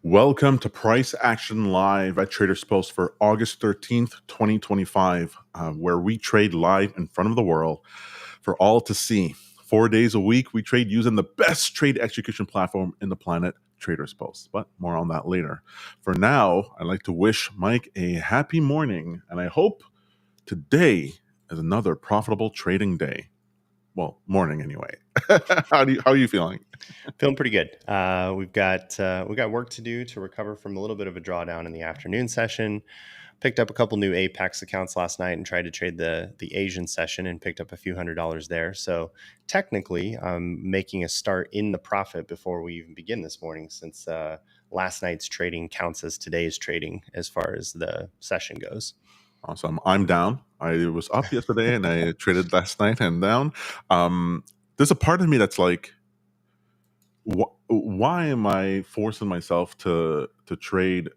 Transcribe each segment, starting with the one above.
Welcome to Price Action Live at TradersPost for August 13th, 2025, where we trade live in front of the world for all to see. 4 days a week, we trade using the best trade execution platform in the planet, TradersPost. But more on that later. For now, I'd like to wish Mike a happy morning, and I hope today is another profitable trading day. Well, morning anyway. How are you feeling? Feeling pretty good. We got work to do to recover from a little bit of a drawdown in the afternoon session. Picked up a couple new Apex accounts last night and tried to trade the Asian session and picked up a few $100s there. So technically, I'm making a start in the profit before we even begin this morning, since last night's trading counts as today's trading as far as the session goes. Awesome. I'm down. I was up yesterday and I traded last night and down. There's a part of me that's like, why am I forcing myself to trade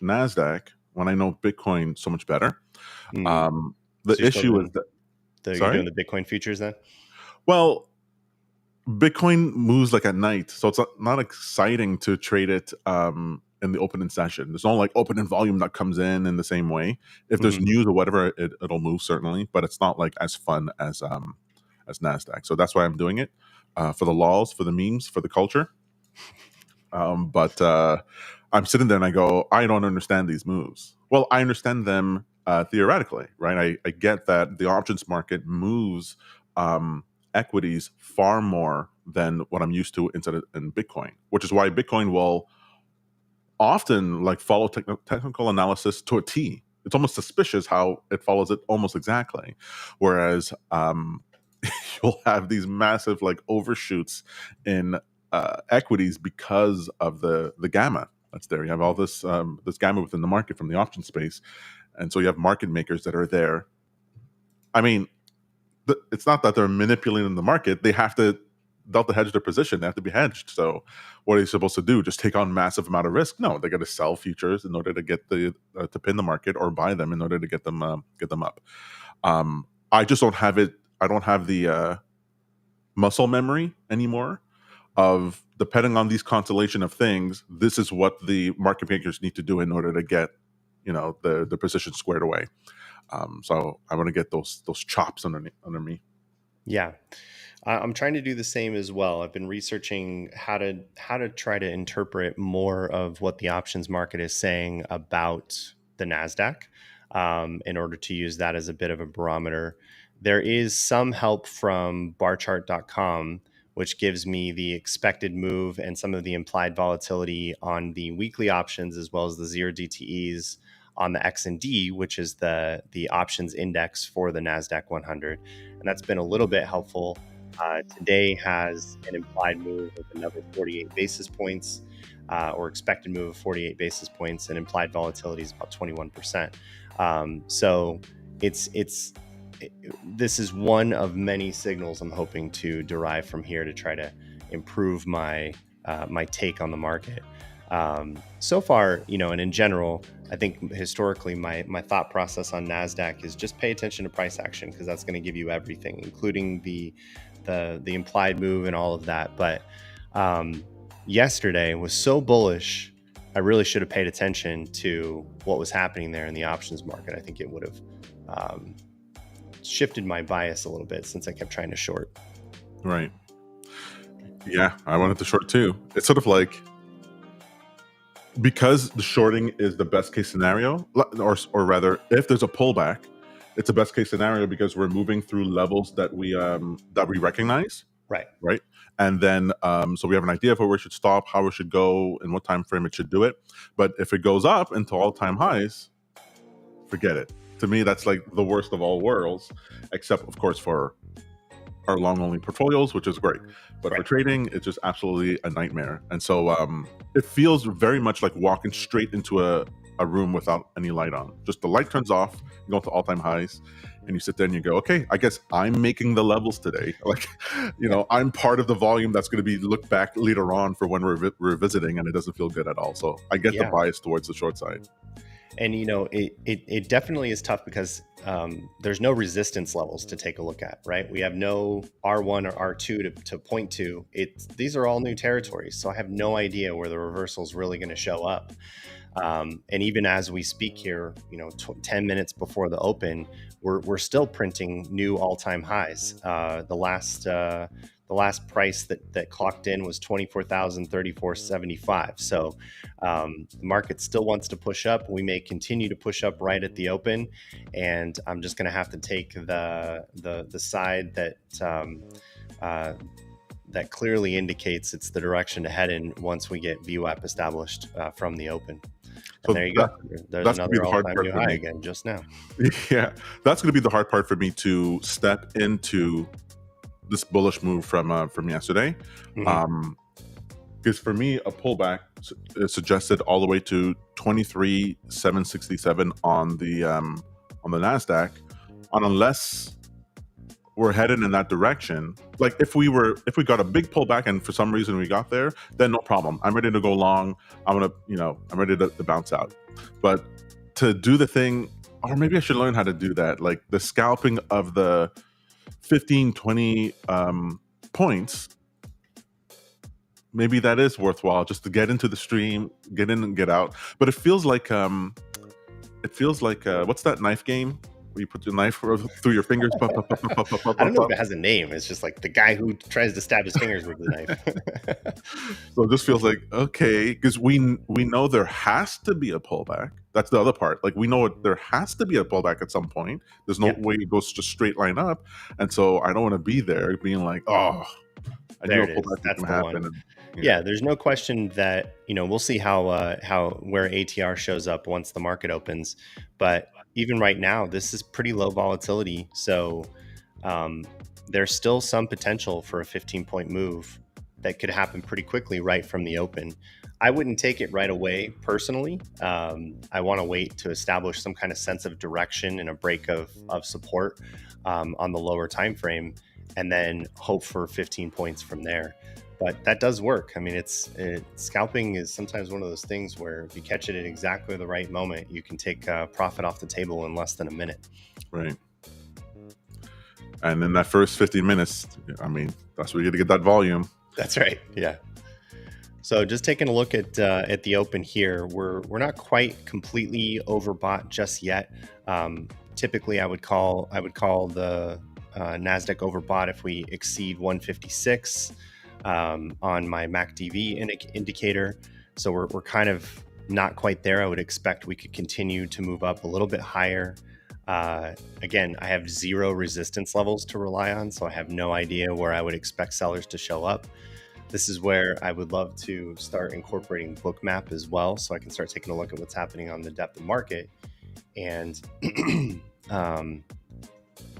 Nasdaq when I know Bitcoin so much better? The So issue is that you're doing the Bitcoin futures then? Well, Bitcoin moves like at night, so it's not exciting to trade it in the opening session. There's no like opening volume that comes in the same way. If there's news or whatever, it'll move certainly, but it's not like as fun as Nasdaq. So that's why I'm doing it, for the lols, for the memes, for the culture. But I'm sitting there and I go, I don't understand these moves. Well, I understand them theoretically, right? I get that the options market moves equities far more than what I'm used to in Bitcoin, which is why Bitcoin will often like follow technical analysis to a T. It's almost suspicious how it follows it almost exactly. Whereas you'll have these massive like overshoots in equities because of the gamma that's there. You have all this this gamma within the market from the option space, and so you have market makers that are there. I mean, it's not that they're manipulating the market; they have to delta hedge their position. They have to be hedged. So, what are you supposed to do? Just take on massive amount of risk? No, they got to sell futures in order to get the to pin the market, or buy them in order to get them up. I just don't have it. I don't have the muscle memory anymore of, depending on these constellation of things, this is what the market makers need to do in order to get, the position squared away. So I want to get those chops under me. Yeah, I'm trying to do the same as well. I've been researching how to try to interpret more of what the options market is saying about the Nasdaq, in order to use that as a bit of a barometer. There is some help from barchart.com, which gives me the expected move and some of the implied volatility on the weekly options, as well as the 0 DTEs on the X&D, which is the options index for the Nasdaq 100. And that's been a little bit helpful. Today has an implied move of another 48 basis points, or expected move of 48 basis points, and implied volatility is about 21%. So this is one of many signals I'm hoping to derive from here to try to improve my my take on the market. So far, and in general, I think historically my thought process on Nasdaq is just pay attention to price action, because that's going to give you everything, including the implied move and all of that. But yesterday was so bullish, I really should have paid attention to what was happening there in the options market. I think it would have shifted my bias a little bit, since I kept trying to short. Right. Yeah, I wanted to short too. It's sort of like, because the shorting is the best case scenario, or rather, if there's a pullback, it's a best case scenario because we're moving through levels that we recognize. Right. And then so we have an idea of where we should stop, how we should go, and what time frame it should do it. But if it goes up into all-time highs, forget it. To me, that's like the worst of all worlds, except of course for our long-only portfolios, which is great. But for trading, it's just absolutely a nightmare. And so it feels very much like walking straight into a room without any light on. Just the light turns off, you go to all-time highs, and you sit there and you go, okay, I guess I'm making the levels today. Like, I'm part of the volume that's going to be looked back later on for when we're revisiting, and it doesn't feel good at all. So I get the bias towards the short side. And it definitely is tough because there's no resistance levels to take a look at, right? We have no R1 or R2 to point to. These are all new territories, so I have no idea where the reversal is really going to show up. And even as we speak here, 10 minutes before the open, we're still printing new all-time highs. The last price that clocked in was 24,034.75. So the market still wants to push up. We may continue to push up right at the open, and I'm just going to have to take the side that clearly indicates it's the direction to head in once we get VWAP established from the open. And so there you go. There's another all-time new high again just now. Yeah, that's going to be the hard part for me to step into this bullish move from yesterday. Because for me, a pullback is suggested all the way to 23,767 on the Nasdaq, unless we're headed in that direction. Like if we got a big pullback and for some reason we got there, then no problem. I'm ready to go long. I'm ready to bounce out. But to do the thing, or maybe I should learn how to do that, like the scalping of the 15, 20 points, maybe that is worthwhile just to get into the stream, get in and get out. But it feels like what's that knife game where you put your knife through your fingers? I don't know if it has a name. It's just like the guy who tries to stab his fingers with the knife. So it just feels like, okay, because we know there has to be a pullback. That's the other part. Like we know there has to be a pullback at some point. There's no way it goes just straight line up. And so I don't want to be there being like, oh, I knew a pullback was going to happen. Yeah, there's no question that, we'll see how where ATR shows up once the market opens. But even right now, this is pretty low volatility. So there's still some potential for a 15-point move that could happen pretty quickly right from the open. I wouldn't take it right away personally. I want to wait to establish some kind of sense of direction and a break of support on the lower time frame, and then hope for 15 points from there. But that does work. I mean, scalping is sometimes one of those things where if you catch it at exactly the right moment, you can take profit off the table in less than a minute. Right. And in that first 15 minutes, I mean, that's where you get to get that volume. That's right. Yeah. So just taking a look at the open here, we're not quite completely overbought just yet. Typically, I would call the Nasdaq overbought if we exceed 156 on my MACD indicator. So we're kind of not quite there. I would expect we could continue to move up a little bit higher. Again, I have zero resistance levels to rely on, so I have no idea where I would expect sellers to show up. This is where I would love to start incorporating Bookmap as well, so I can start taking a look at what's happening on the depth of market. And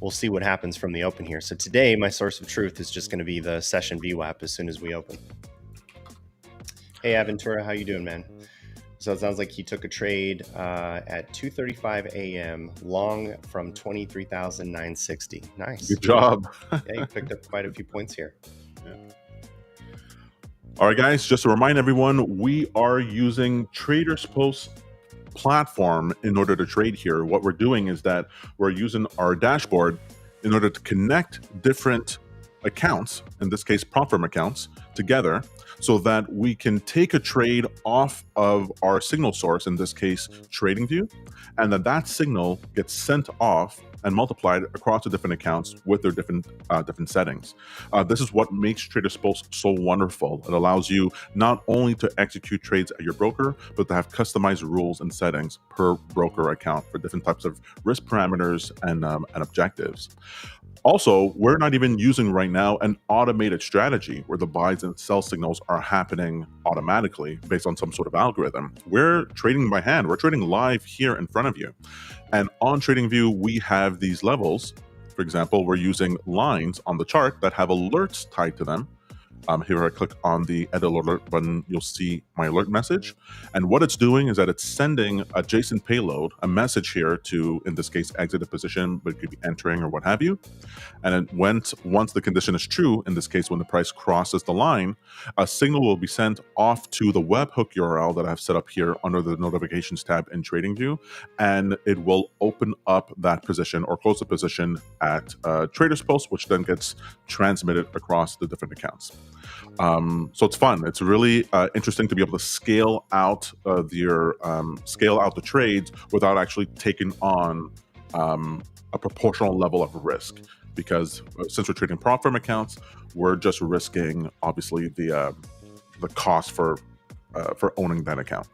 we'll see what happens from the open here. So today, my source of truth is just going to be the session VWAP as soon as we open. Hey, Aventura, how you doing, man? So it sounds like he took a trade at 2:35 a.m. long from 23,960. Nice. Good job. Yeah, you picked up quite a few points here. Yeah. All right, guys, just to remind everyone, we are using TradersPost platform in order to trade here. What we're doing is that we're using our dashboard in order to connect different accounts, in this case prop firm accounts, together so that we can take a trade off of our signal source, in this case TradingView, and that signal gets sent off and multiplied across the different accounts with their different settings. This is what makes TradersPost so wonderful. It allows you not only to execute trades at your broker, but to have customized rules and settings per broker account for different types of risk parameters and objectives. Also, we're not even using right now an automated strategy where the buys and sell signals are happening automatically based on some sort of algorithm. We're trading by hand. We're trading live here in front of you. And on TradingView, we have these levels. For example, we're using lines on the chart that have alerts tied to them Here I click on the edit alert button, you'll see my alert message. And what it's doing is that it's sending a JSON payload, a message here to, in this case, exit a position, but it could be entering or what have you. And then once the condition is true, in this case, when the price crosses the line, a signal will be sent off to the webhook URL that I've set up here under the notifications tab in TradingView, and it will open up that position or close the position at TradersPost, which then gets transmitted across the different accounts. So it's fun. It's really interesting to be able to scale out the trades without actually taking on a proportional level of risk. Because since we're trading prop firm accounts, we're just risking obviously the cost for owning that account.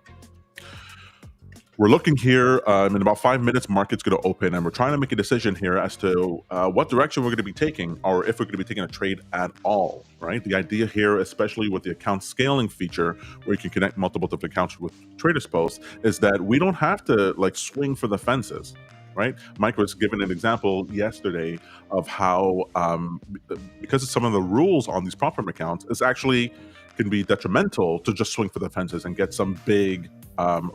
We're looking here in about 5 minutes, market's going to open, and we're trying to make a decision here as to what direction we're going to be taking, or if we're going to be taking a trade at all, right? The idea here, especially with the account scaling feature, where you can connect multiple different accounts with TradersPost, is that we don't have to like swing for the fences. Right? Mike was given an example yesterday of how, because of some of the rules on these prop firm accounts, it's actually can be detrimental to just swing for the fences and get some big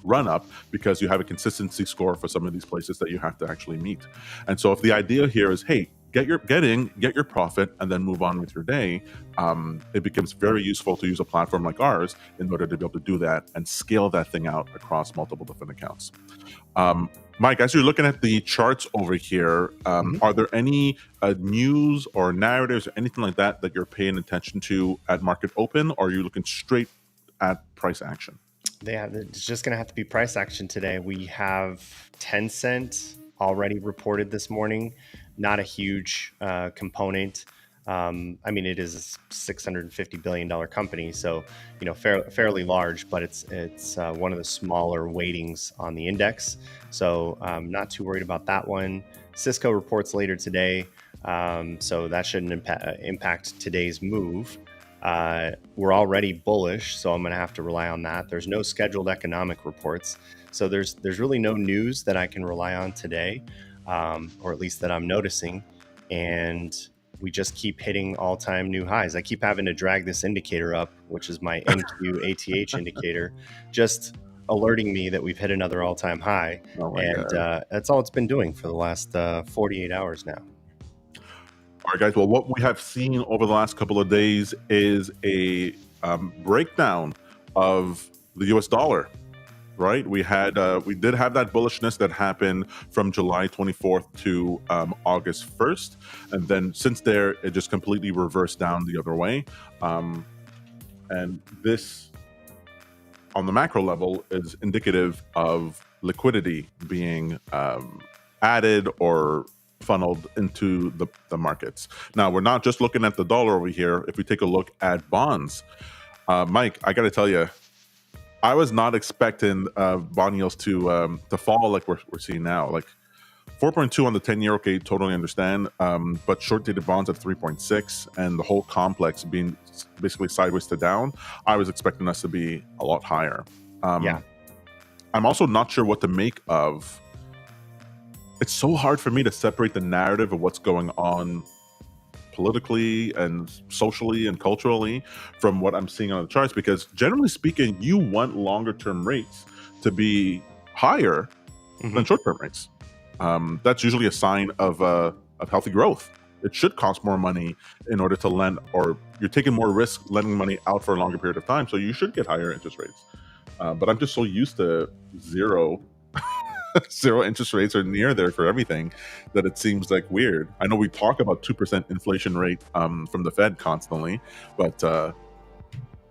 run up, because you have a consistency score for some of these places that you have to actually meet. And so if the idea here is, hey, get your profit and then move on with your day, it becomes very useful to use a platform like ours in order to be able to do that and scale that thing out across multiple different accounts. Mike, as you're looking at the charts over here, are there any news or narratives or anything like that that you're paying attention to at market open, or are you looking straight at price action? Yeah, it's just going to have to be price action today. We have Tencent already reported this morning. Not a huge component. I mean, it is a $650 billion company, so fairly large, but it's one of the smaller weightings on the index. So not too worried about that one. Cisco reports later today, so that shouldn't impact today's move. We're already bullish, so I'm going to have to rely on that. There's no scheduled economic reports, so there's really no news that I can rely on today, or at least that I'm noticing. And we just keep hitting all-time new highs. I keep having to drag this indicator up, which is my NQ ATH indicator, just alerting me that we've hit another all-time high. And that's all it's been doing for the last 48 hours now. All right, guys. Well, what we have seen over the last couple of days is a breakdown of the US dollar. Right, we did have that bullishness that happened from July 24th to August 1st, and then since there, it just completely reversed down the other way. And this, on the macro level, is indicative of liquidity being added or funneled into the markets. Now, we're not just looking at the dollar over here. If we take a look at bonds, Mike, I got to tell you, I was not expecting bond yields to fall like we're seeing now. Like 4.2 on the 10-year, okay, totally understand. But short-dated bonds at 3.6 and the whole complex being basically sideways to down, I was expecting us to be a lot higher. Yeah. I'm also not sure what to make of. It's so hard for me to separate the narrative of what's going on politically and socially and culturally from what I'm seeing on the charts, because generally speaking, you want longer term rates to be higher than short term rates. That's usually a sign of healthy growth. It should cost more money in order to lend, or you're taking more risk lending money out for a longer period of time, so you should get higher interest rates. But I'm just so used to zero interest rates or near there for everything that it seems like weird. I know we talk about 2% inflation rate from the Fed constantly, but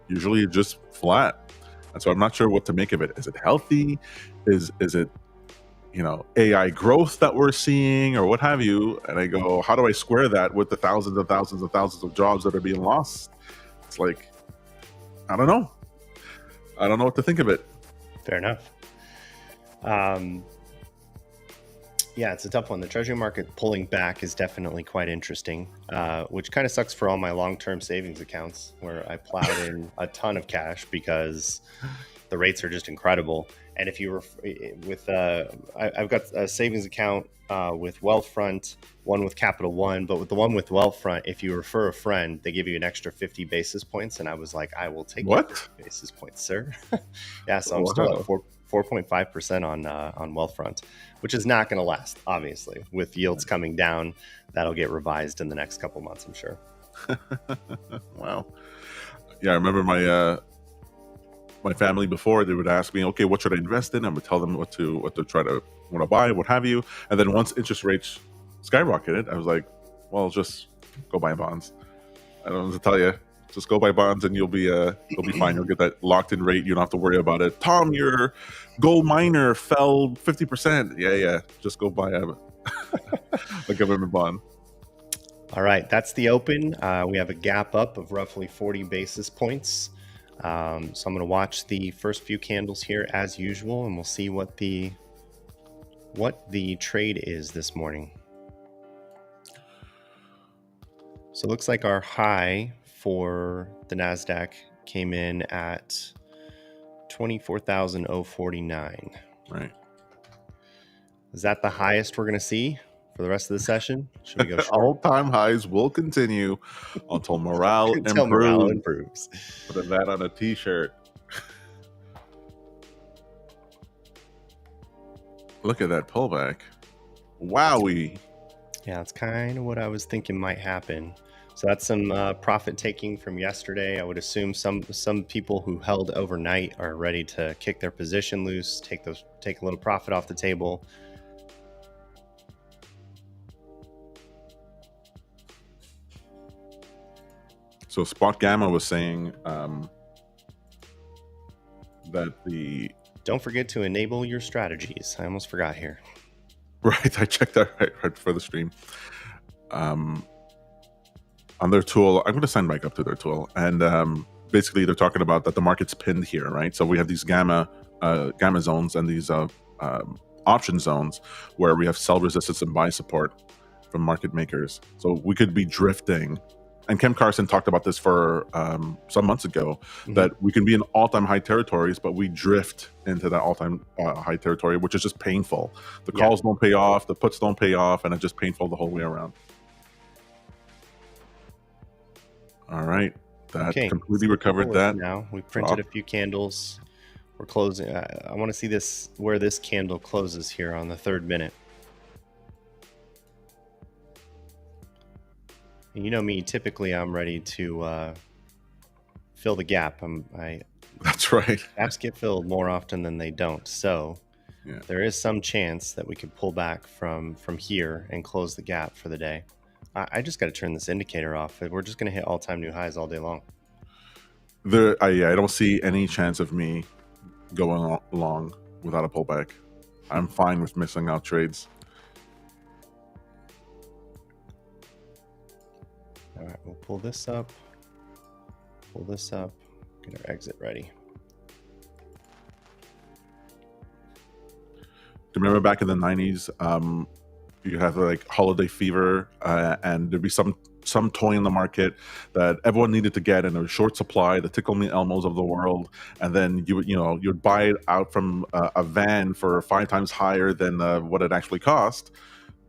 usually it's just flat. And so I'm not sure what to make of it. Is it healthy? Is it AI growth that we're seeing or what have you? And I go, how do I square that with the thousands and thousands and thousands of jobs that are being lost? It's like, I don't know what to think of it. Fair enough. Yeah, it's a tough one. The Treasury market pulling back is definitely quite interesting, which kind of sucks for all my long-term savings accounts where I plowed in a ton of cash because the rates are just incredible. And if you were with, I've got a savings account with Wealthfront, one with Capital One, but with the one with Wealthfront, if you refer a friend, they give you an extra 50 basis points. And I was like, I will take What? 50 basis points, sir. Yeah, so I'm still at 4.5% on Wealthfront, which is not going to last, obviously. With yields coming down, that'll get revised in the next couple months, I'm sure. Wow. Yeah, I remember my family before, they would ask me, okay, what should I invest in? I would tell them what to try to want to buy, what have you. And then once interest rates skyrocketed, I was like, well, just go buy bonds. I don't know what to tell you. Just go buy bonds and you'll be fine. You'll get that locked in rate. You don't have to worry about it. Tom, your gold miner fell 50%. Yeah. Just go buy a government bond. All right, that's the open. We have a gap up of roughly 40 basis points. So I'm going to watch the first few candles here as usual, and we'll see what the trade is this morning. So it looks like our high for the Nasdaq came in at 24,049. Right. Is that the highest we're going to see for the rest of the session? Should we go short? All-time highs will continue until morale improves. Put that on a t-shirt. Look at that pullback. Wowie. Yeah, that's kind of what I was thinking might happen. So that's some profit taking from yesterday. I would assume some people who held overnight are ready to kick their position loose, take a little profit off the table. So Spot Gamma was saying that don't forget to enable your strategies. I almost forgot here. Right, I checked that right for the stream. On their tool, I'm going to sign back up to their tool, and basically they're talking about that the market's pinned here, right? So we have these gamma zones and these option zones where we have sell resistance and buy support from market makers. So we could be drifting. And Ken Carson talked about this for some months ago, that we can be in all-time high territories, but we drift into that all-time high territory, which is just painful. The calls don't pay off, the puts don't pay off, and it's just painful the whole way around. All right, that completely recovered that. Now we printed a few candles. We're closing. I want to see where this candle closes here on the 3rd minute. And you know me, typically I'm ready to fill the gap. That's right. Gaps get filled more often than they don't. So there is some chance that we could pull back from here and close the gap for the day. I just got to turn this indicator off. We're just going to hit all-time new highs all day long. I don't see any chance of me going long without a pullback. I'm fine with missing out trades. All right, we'll pull this up, get our exit ready. Do you remember back in the 90s, you have like holiday fever, and there'd be some toy in the market that everyone needed to get, and there was short supply, the Tickle Me Elmos of the world, and then you'd buy it out from a van for 5 times higher than what it actually cost,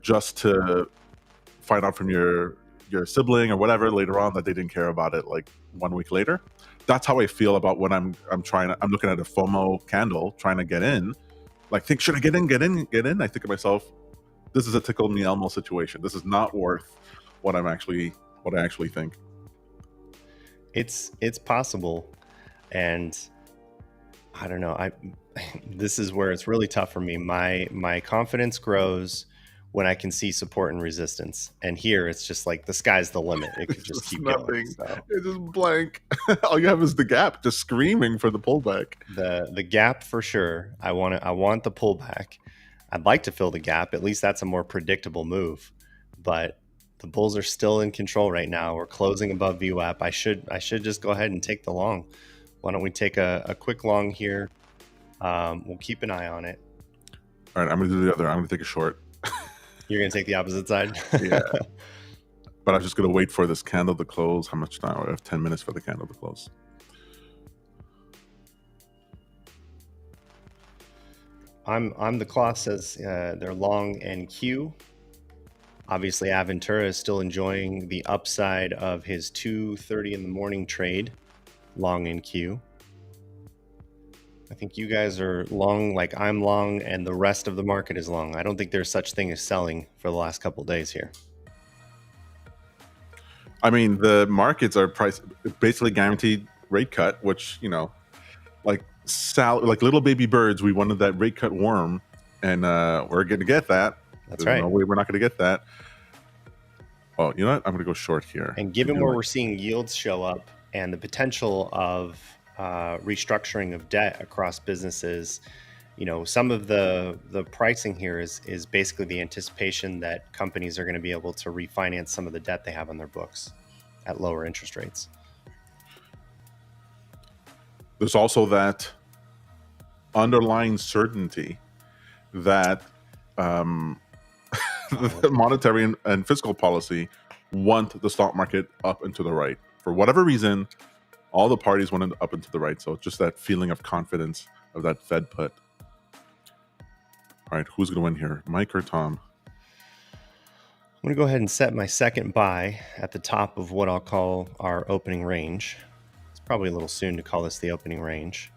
just to find out from your sibling or whatever later on that they didn't care about it like 1 week later. That's how I feel about when I'm looking at a FOMO candle trying to get in. Like, should I get in? I think to myself, this is a Tickle Me Elmo situation. This is not worth what I actually think. It's possible, and I don't know. This is where it's really tough for me. My confidence grows when I can see support and resistance, and here it's just like the sky's the limit. It could just keep going. So. It's just blank. All you have is the gap, just screaming for the pullback. The gap for sure. I want the pullback. I'd like to fill the gap. At least that's a more predictable move. But the bulls are still in control right now. We're closing above VWAP. I should just go ahead and take the long. Why don't we take a quick long here? We'll keep an eye on it. All right, I'm going to do the other. I'm going to take a short. You're going to take the opposite side? Yeah. But I'm just going to wait for this candle to close. How much time? I have 10 minutes for the candle to close. I'm the cloth says they're long NQ. Obviously, Aventura is still enjoying the upside of his 2:30 in the morning trade, long NQ. I think you guys are long, like I'm long, and the rest of the market is long. I don't think there's such thing as selling for the last couple of days here. I mean, the markets are basically guaranteed rate cut, which, you know, like little baby birds, we wanted that rate cut worm, and we're going to get that. That's There's right. no way we're not going to get that. Oh, you know what? I'm going to go short here. And given where we're seeing yields show up and the potential of restructuring of debt across businesses, you know, some of the pricing here is basically the anticipation that companies are going to be able to refinance some of the debt they have on their books at lower interest rates. There's also that underlying certainty that the monetary and fiscal policy want the stock market up and to the right. For whatever reason, all the parties want it up and to the right. So just that feeling of confidence of that Fed put. All right, who's going to win here, Mike or Tom? I'm going to go ahead and set my second buy at the top of what I'll call our opening range. It's probably a little soon to call this the opening range.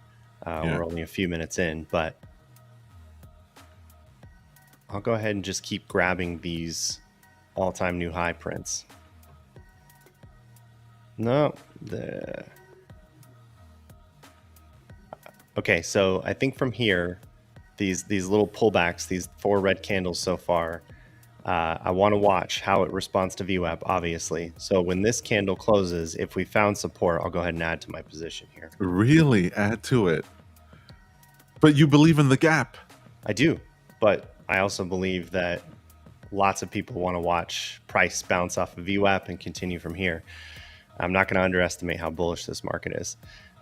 We're only a few minutes in, but I'll go ahead and just keep grabbing these all-time new high prints. No, okay, so I think from here, these little pullbacks, these 4 red candles so far, I want to watch how it responds to VWAP, obviously. So when this candle closes, if we found support, I'll go ahead and add to my position here. Really? Add to it? But you believe in the gap. I do, but I also believe that lots of people want to watch price bounce off of VWAP and continue from here. I'm not going to underestimate how bullish this market is.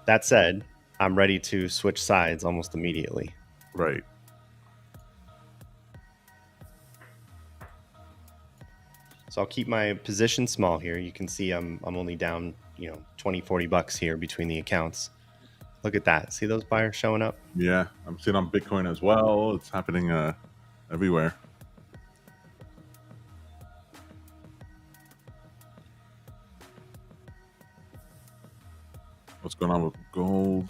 That said, I'm ready to switch sides almost immediately. Right. So I'll keep my position small here. You can see I'm only down, you know, 20, 40 bucks here between the accounts. Look at that. See those buyers showing up? Yeah, I'm seeing on Bitcoin as well. It's happening everywhere. What's going on with gold?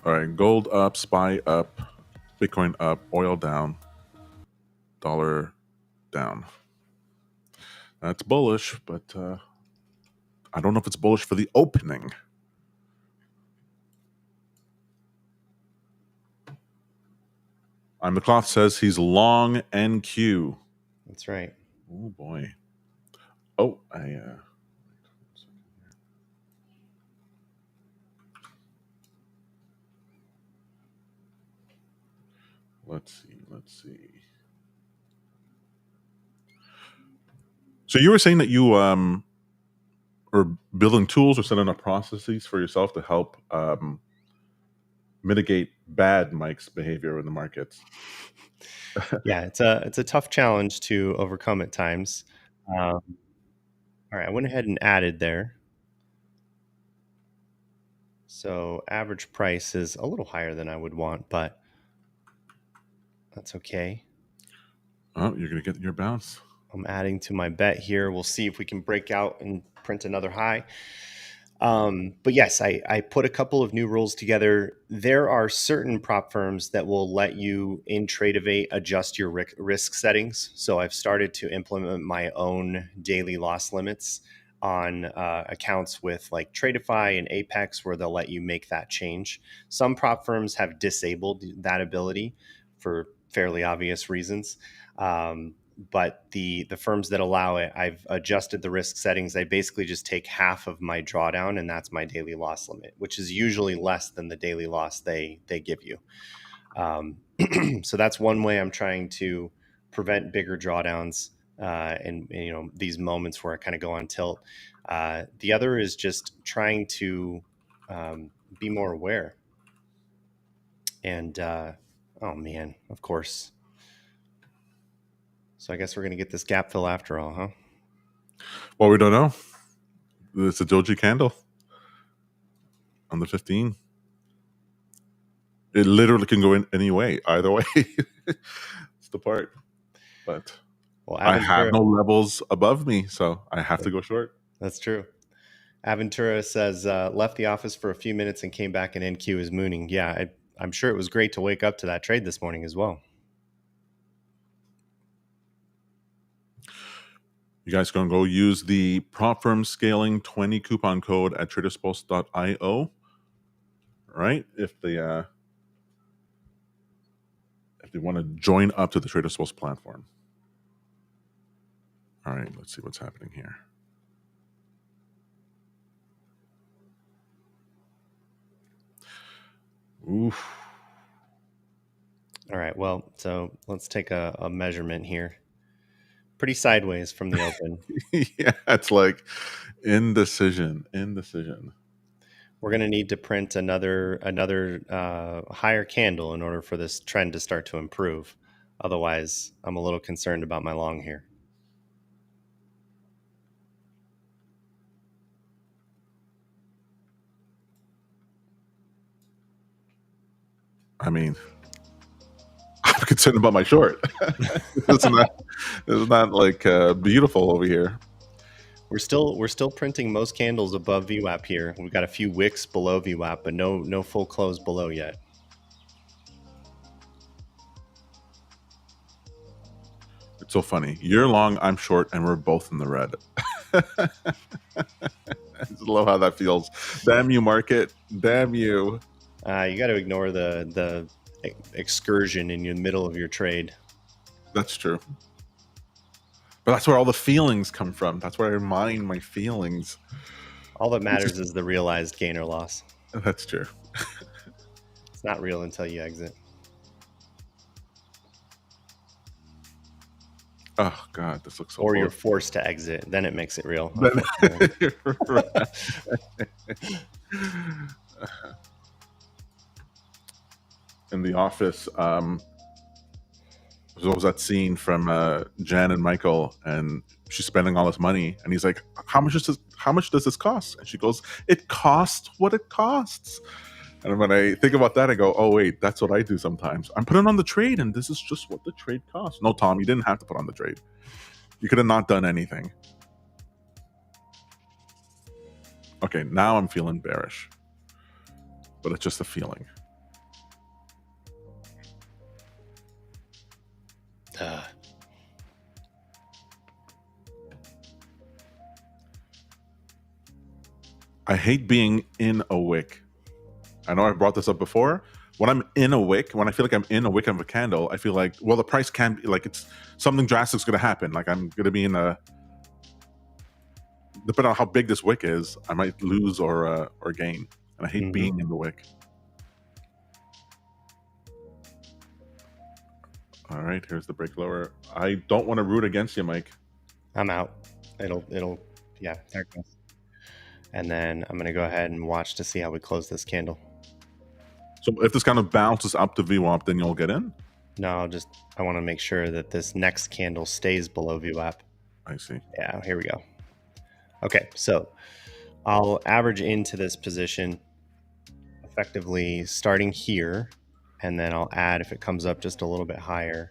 All right, gold up, SPY up, Bitcoin up, oil down, dollar down. That's bullish, but I don't know if it's bullish for the opening. I'm the cloth says he's long NQ. That's right. Oh boy. Oh, let's see. So you were saying that you are building tools or setting up processes for yourself to help mitigate bad Mike's behavior in the markets. Yeah, it's a tough challenge to overcome at times. All right, I went ahead and added there. So average price is a little higher than I would want, but that's okay. Oh, you're going to get your bounce. I'm adding to my bet here. We'll see if we can break out and print another high. But yes, I put a couple of new rules together. There are certain prop firms that will let you in Tradeovate adjust your risk settings. So I've started to implement my own daily loss limits on accounts with like Tradeify and Apex, where they'll let you make that change. Some prop firms have disabled that ability for fairly obvious reasons. But the firms that allow it, I've adjusted the risk settings. I basically just take half of my drawdown, and that's my daily loss limit, which is usually less than the daily loss they give you. So that's one way I'm trying to prevent bigger drawdowns and you know, these moments where I kind of go on tilt. The other is just trying to be more aware. And oh man, of course. So I guess we're going to get this gap fill after all, huh? Well, we don't know. It's a doji candle. on the 15. It literally can go in any way, either way. It's the part. But Well, I have no levels above me, so I have to go short. That's true. Aventura says, left the office for a few minutes and came back and NQ is mooning. Yeah, I'm sure it was great to wake up to that trade this morning as well. You guys can go use the prop firm scaling 20 coupon code at traderspost.io, right? If they want to join up to the TradersPost platform. All right, let's see what's happening here. Oof. All right, well, so let's take a measurement here. Pretty sideways from the open. Yeah, it's like indecision. We're going to need to print another higher candle in order for this trend to start to improve. Otherwise, I'm a little concerned about my long here. I mean, I'm concerned about my short. It's not like beautiful over here. We're still printing most candles above VWAP here. We've got a few wicks below VWAP, but no full close below yet. It's so funny. You're long, I'm short, and we're both in the red. I just love how that feels. Damn you, market. Damn you. You got to ignore the excursion in the middle of your trade. That's true. But that's where all the feelings come from. That's where I mine my feelings. All that matters is the realized gain or loss. That's true. It's not real until you exit. Oh God, this looks so Or cool. you're forced to exit, then it makes it real. In the office, there's always that scene from Jan and Michael, and she's spending all this money, and he's like, how much does this cost? And she goes, it costs what it costs. And when I think about that, I go, oh wait, that's what I do sometimes. I'm putting on the trade, and this is just what the trade costs. No, Tom, you didn't have to put on the trade. You could have not done anything. Okay, now I'm feeling bearish, but it's just a feeling. I hate being in a wick. I know I brought this up before. When I'm in a wick, when I feel like I'm in a wick of a candle, I feel like, well, the price can't be like, it's something drastic is going to happen. Like I'm going to be in a, depending on how big this wick is, I might lose or gain. And I hate being in the wick. All right, here's the break lower. I don't want to root against you, Mike. I'm out. Yeah, there it goes. And then I'm going to go ahead and watch to see how we close this candle. So if this kind of bounces up to VWAP, then you'll get in? No, I want to make sure that this next candle stays below VWAP. I see. Yeah, here we go. Okay, so I'll average into this position effectively starting here, and then I'll add if it comes up just a little bit higher.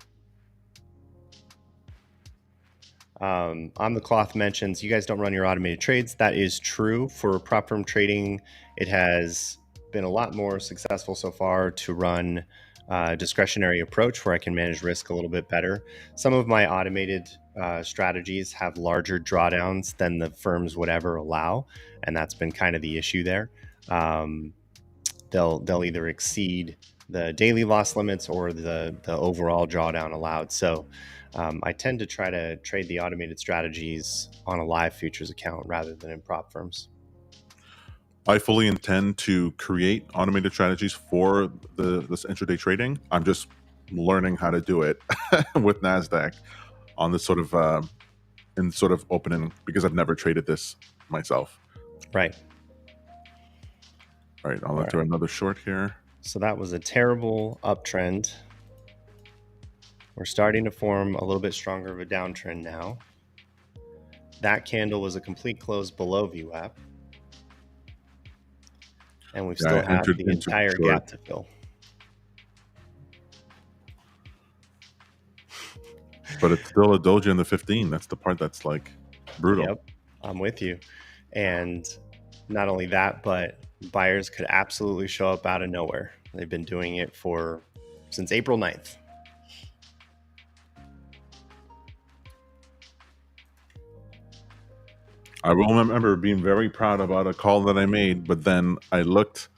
On the cloth mentions, you guys don't run your automated trades. That is true. For prop firm trading, it has been a lot more successful so far to run a discretionary approach where I can manage risk a little bit better. Some of my automated strategies have larger drawdowns than the firms would ever allow, and that's been kind of the issue there. They'll either exceed the daily loss limits or the overall drawdown allowed. So I tend to try to trade the automated strategies on a live futures account rather than in prop firms. I fully intend to create automated strategies for this intraday trading. I'm just learning how to do it with Nasdaq on this sort of opening, because I've never traded this myself. Right. All right, I'll enter another short here. So that was a terrible uptrend. We're starting to form a little bit stronger of a downtrend now. That candle was a complete close below VWAP. and we've Yeah, still I have entered the into entire short. gap to fill. But it's still a doji in the 15. That's the part that's like brutal. Yep, I'm with you. And not only that, but buyers could absolutely show up out of nowhere. They've been doing it since April 9th. I will remember being very proud about a call that I made, but then I looked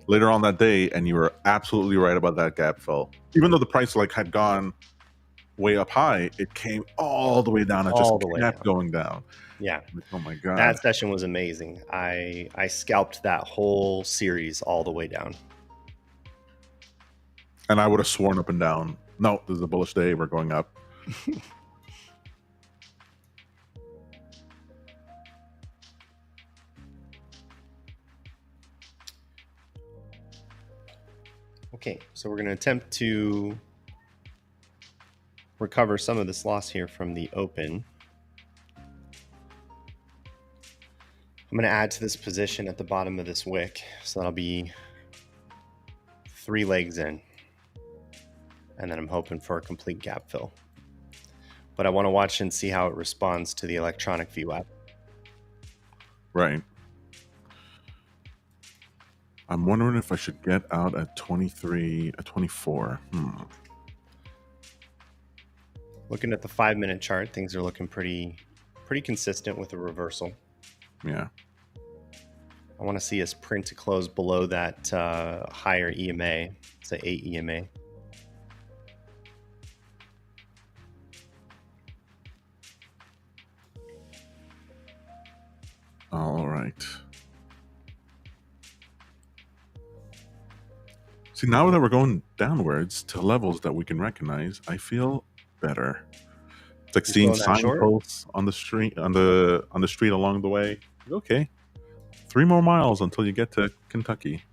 later on that day, and you were absolutely right about that gap fill. Even though the price like had gone way up high, it came all the way down. It just All the way kept down. going down. Yeah. Like, oh my God. That session was amazing. I scalped that whole series all the way down. And I would have sworn up and down, no, this is a bullish day, we're going up. Okay, so we're going to attempt to recover some of this loss here from the open. I'm going to add to this position at the bottom of this wick. So that'll be 3 legs in. And then I'm hoping for a complete gap fill. But I want to watch and see how it responds to the electronic VWAP. Right. I'm wondering if I should get out at 23, at 24. Looking at the 5-minute chart, things are looking pretty consistent with a reversal. Yeah. I want to see us print to close below that higher EMA. It's an 8 EMA. All right. See, now that we're going downwards to levels that we can recognize, I feel better. It's like seeing signposts on the street, on the street along the way. Okay, 3 more miles until you get to Kentucky.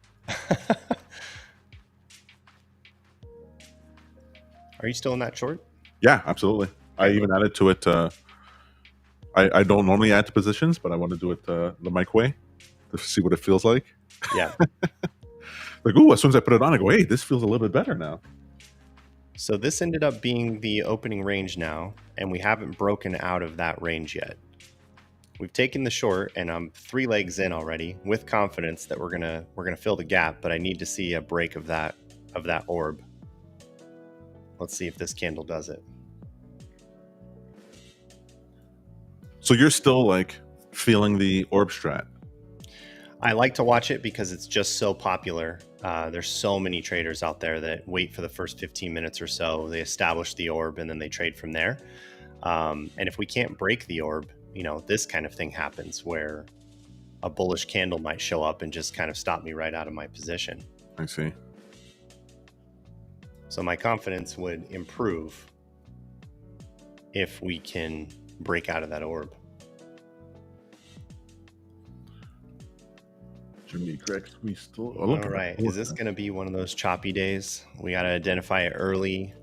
Are you still in that short? Yeah, absolutely. I even added to it. I don't normally add to positions, but I want to do it the Mike way to see what it feels like. Yeah. Like, ooh, as soon as I put it on, I go, hey, this feels a little bit better now. So this ended up being the opening range now, and we haven't broken out of that range yet. We've taken the short, and I'm 3 legs in already with confidence that we're gonna fill the gap, but I need to see a break of that orb. Let's see if this candle does it. So you're still like feeling the orb strat? I like to watch it because it's just so popular. There's so many traders out there that wait for the first 15 minutes or so. They establish the orb and then they trade from there. And if we can't break the orb, this kind of thing happens where a bullish candle might show up and just kind of stop me right out of my position. I see. So my confidence would improve if we can break out of that orb. Jimmy Grex, we still. All right. Is this going to be one of those choppy days? We got to identify it early.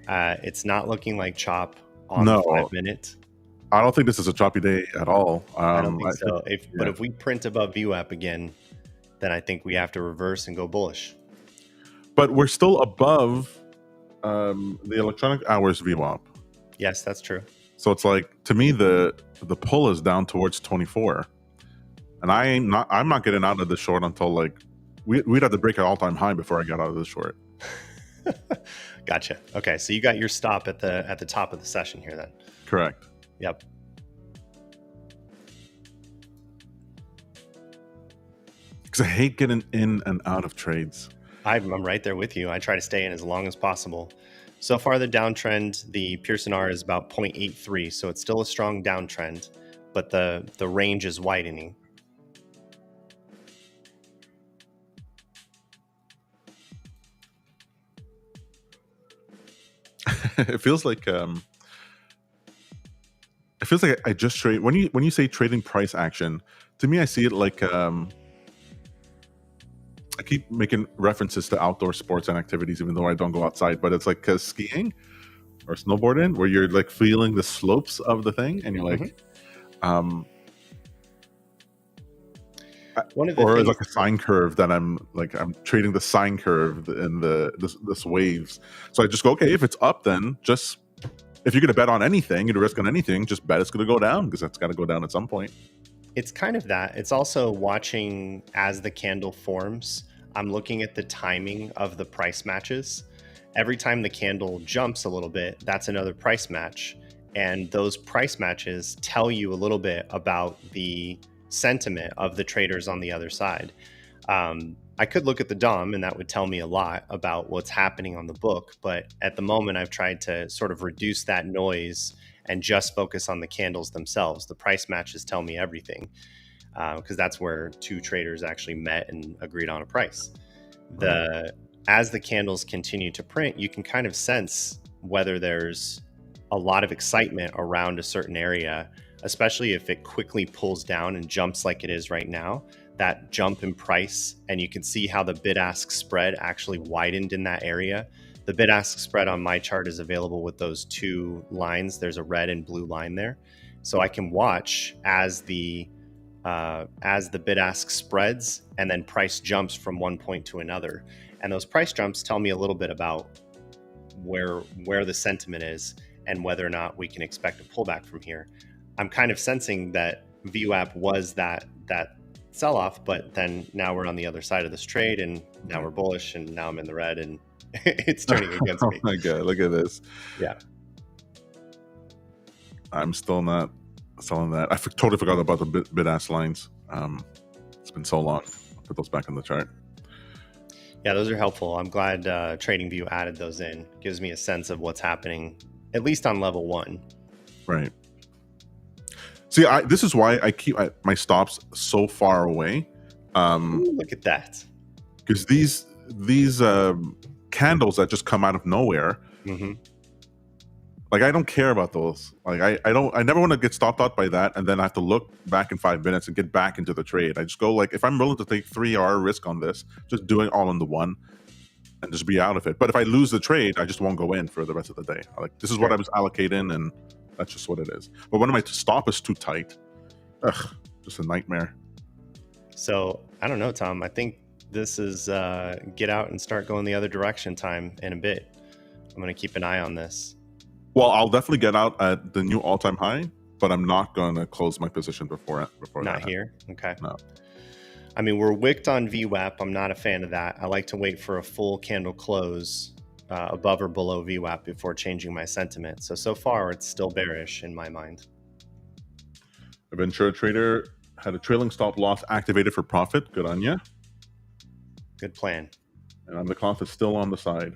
It's not looking like chop on the 5-minute. I don't think this is a choppy day at all. I don't think so. But if we print above VWAP again, then I think we have to reverse and go bullish. But we're still above the electronic hours VWAP. Yes, that's true. So it's like, to me, the pull is down towards 24. And I'm not getting out of the short until like we'd have to break an all-time high before I got out of the short. Gotcha. Okay, so you got your stop at the top of the session here then. Correct. Yep. Because I hate getting in and out of trades. I'm right there with you. I try to stay in as long as possible. So far, the downtrend, the Pearson R is about 0.83, so it's still a strong downtrend, but the range is widening. It feels like I just trade. When you say trading price action, to me I see it like I keep making references to outdoor sports and activities, even though I don't go outside. But it's like skiing or snowboarding, where you're like feeling the slopes of the thing, and you're like, One of the Or things, like a sine curve that I'm trading the sine curve in this waves. So I just go, okay, if it's up, then just if you're going to bet on anything, you're risk on anything, just bet it's going to go down because it's got to go down at some point. it's kind of that. It's also watching as the candle forms. I'm looking at the timing of the price matches. Every time the candle jumps a little bit, that's another price match. And those price matches tell you a little bit about the sentiment of the traders on the other side. I could look at the DOM and that would tell me a lot about what's happening on the book. But at the moment, I've tried to sort of reduce that noise and just focus on the candles themselves. The price matches tell me everything because that's where two traders actually met and agreed on a price. As the candles continue to print, you can kind of sense whether there's a lot of excitement around a certain area, especially if it quickly pulls down and jumps like it is right now. That jump in price, and you can see how the bid-ask spread actually widened in that area. The bid-ask spread on my chart is available with those two lines. There's a red and blue line there. So I can watch as the bid-ask spreads and then price jumps from one point to another. And those price jumps tell me a little bit about where the sentiment is and whether or not we can expect a pullback from here. I'm kind of sensing that VWAP was that sell-off, but then now we're on the other side of this trade and now we're bullish and now I'm in the red and it's turning against me. Oh my God, look at this. Yeah. I'm still not selling that. I totally forgot about the bid-ask lines. It's been so long. I'll put those back on the chart. Yeah, those are helpful. I'm glad TradingView added those in. Gives me a sense of what's happening, at least on level 1. Right. See, this is why I keep my stops so far away. Ooh, look at that. Because these candles that just come out of nowhere, like I don't care about those. Like I never want to get stopped out by that, and then I have to look back in 5 minutes and get back into the trade. I just go like, if I'm willing to take 3R risk on this, just do it all in the one and just be out of it. But if I lose the trade, I just won't go in for the rest of the day. Like this is what I was allocating, and that's just what it is. But when my stop is too tight, just a nightmare. So I don't know, Tom. I think this is get out and start going the other direction time in a bit. I'm going to keep an eye on this. Well, I'll definitely get out at the new all-time high, but I'm not going to close my position before not that. Here? Okay. No. I mean, we're wicked on VWAP. I'm not a fan of that. I like to wait for a full candle close above or below VWAP before changing my sentiment. So far, it's still bearish in my mind. A Ventura trader had a trailing stop loss activated for profit. Good on you. Good plan. And the cloth is still on the side.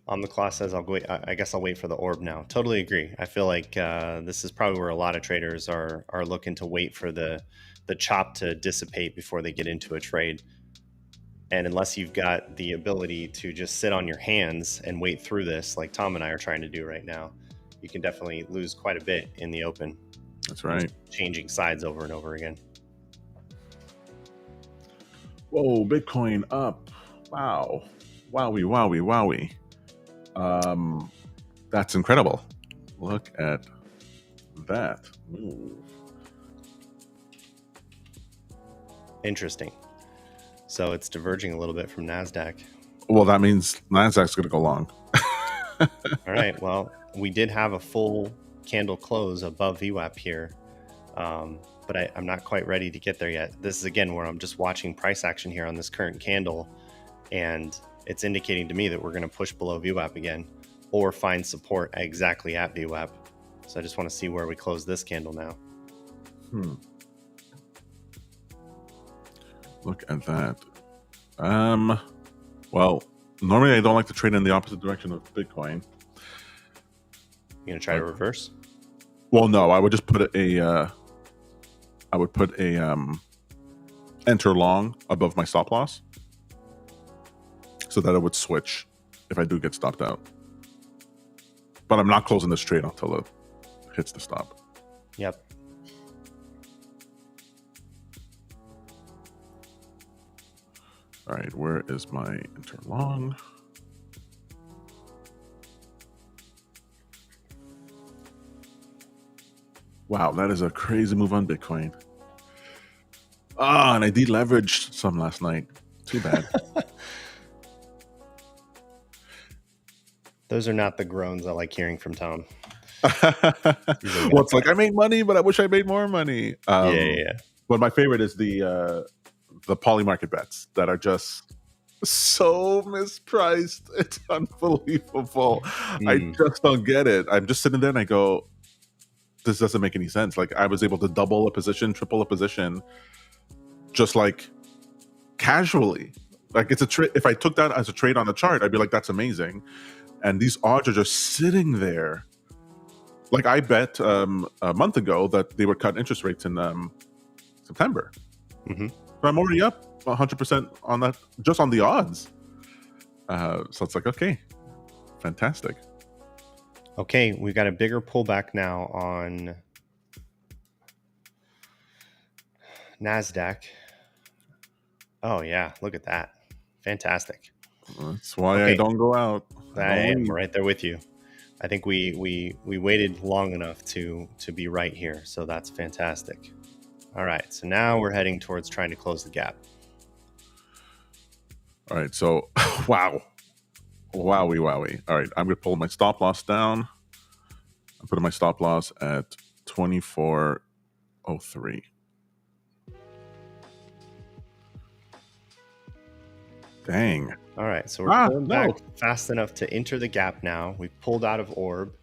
On the cloth says, I guess I'll wait for the orb now. Totally agree. I feel like this is probably where a lot of traders are looking to wait for the chop to dissipate before they get into a trade. And unless you've got the ability to just sit on your hands and wait through this, like Tom and I are trying to do right now, you can definitely lose quite a bit in the open. That's right. Changing sides over and over again. Whoa, Bitcoin up. Wow. Wowie. That's incredible. Look at that move. Interesting. So it's diverging a little bit from Nasdaq. Well, that means Nasdaq's going to go long. All right. Well, we did have a full candle close above VWAP here, but I'm not quite ready to get there yet. This is again where I'm just watching price action here on this current candle, and it's indicating to me that we're going to push below VWAP again or find support exactly at VWAP. So I just want to see where we close this candle now. Look at that. Well, normally I don't like to trade in the opposite direction of Bitcoin. You gonna try to reverse? Well, no, I would just put a enter long above my stop loss, so that it would switch if I do get stopped out. But I'm not closing this trade until it hits the stop. Yep. All right, where is my enter long? Wow, that is a crazy move on Bitcoin. And I deleveraged some last night. Too bad. Those are not the groans I like hearing from Tom. Well, it's like I made money, but I wish I made more money. Yeah. But my favorite is the poly market bets that are just so mispriced. It's unbelievable. I just don't get it. I'm just sitting there and I go, this doesn't make any sense. Like I was able to double a position, triple a position, just like casually. Like it's a trade. If I took that as a trade on the chart, I'd be like, that's amazing. And these odds are just sitting there. Like I bet a month ago that they would cut interest rates in September. So I'm already up 100% on that, just on the odds. So it's like, okay, fantastic. Okay, we've got a bigger pullback now on Nasdaq. Oh yeah, look at that. Fantastic. That's why I don't go out. I am right there with you. I think we waited long enough to be right here, so that's fantastic. All right, so now we're heading towards trying to close the gap. All right, so wow. Wowie. All right, I'm gonna pull my stop loss down. I'm putting my stop loss at 24.03. Dang. All right, so we're pulling back fast enough to enter the gap now. We've pulled out of ORB.